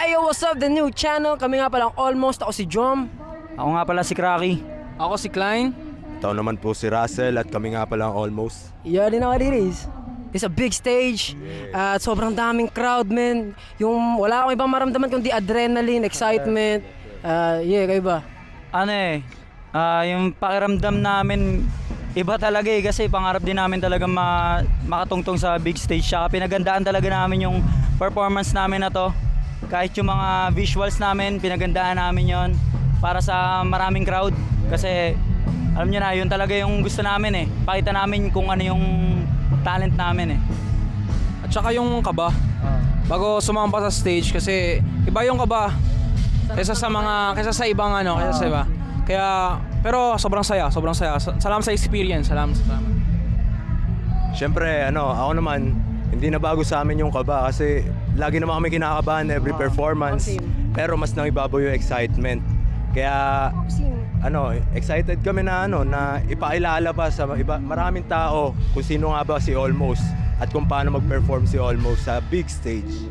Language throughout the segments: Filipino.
Ayo, what's up? The new channel. Kami nga palang Almost. Ako si Jom. Ako nga pala si Cracky. Ako si Klein. Ito naman po si Russell at kami nga palang Almost. You already know what it is. It's a big stage. At sobrang daming crowd, man. Yung wala akong ibang maramdaman kundi adrenaline, excitement. Kayo ba? Yung pakiramdam namin iba talaga kasi pangarap din namin talaga makatungtong sa big stage. Saka pinagandaan talaga namin yung performance namin na to. Kahit yung mga visuals namin, pinagandaan namin yon para sa maraming crowd. Kasi alam nyo na, yun talaga yung gusto namin Pakita namin kung ano yung talent namin At saka yung kaba. Bago sumampa sa stage kasi iba yung kaba kaysa sa ibang kaysa sa iba. Kaya, pero sobrang saya. Salamat sa experience, salamat. Siyempre, ako naman, hindi na bago sa amin yung kaba kasi lagi naman kami kinakabahan every performance. Pero mas nang ibabaw yung excitement. Kaya, excited kami na ipakilala pa sa maraming tao kung sino nga ba si Almost at kung paano mag-perform si Almost sa big stage.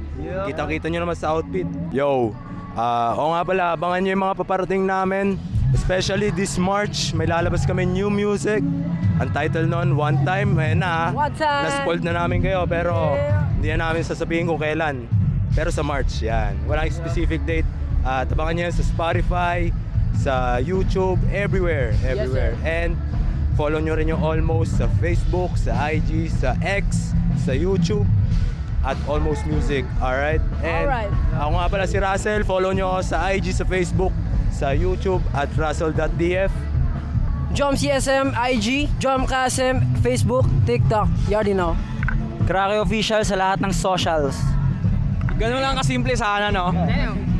Kita-kita nyo naman sa outfit. Yo, oo nga pala, abangan nyo yung mga paparating namin. Especially this March, may lalabas kami new music. Ang title nun, One Time. Na-spoiled na namin kayo pero hindi na namin sasabihin kung kailan. Pero sa March, yan. Walang specific date. Tabangan nyo yan sa Spotify, sa YouTube, everywhere. Yes, and follow nyo rin yung Almost sa Facebook, sa IG, sa X, sa YouTube at Almost Music. Alright? And ako nga pala si Russell. Follow nyo ako sa IG, sa Facebook, sa YouTube at russell.df. Jom CSM, IG, Jom KSM, Facebook, TikTok. You already know. Cracky Official sa lahat ng socials. Ganun lang kasimple sana, no?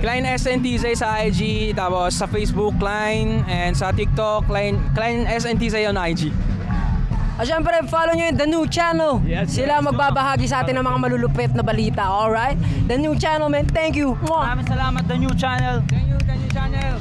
Klein SNTZ sa IG, tapos sa Facebook, Klein, and sa TikTok, Klein SNTZ on IG. At syempre, follow nyo yung The New Channel. Sila magbabahagi sa atin ng mga malulupit na balita, alright? The New Channel, man. Thank you. Maraming salamat, The New Channel. Thank you, Channel.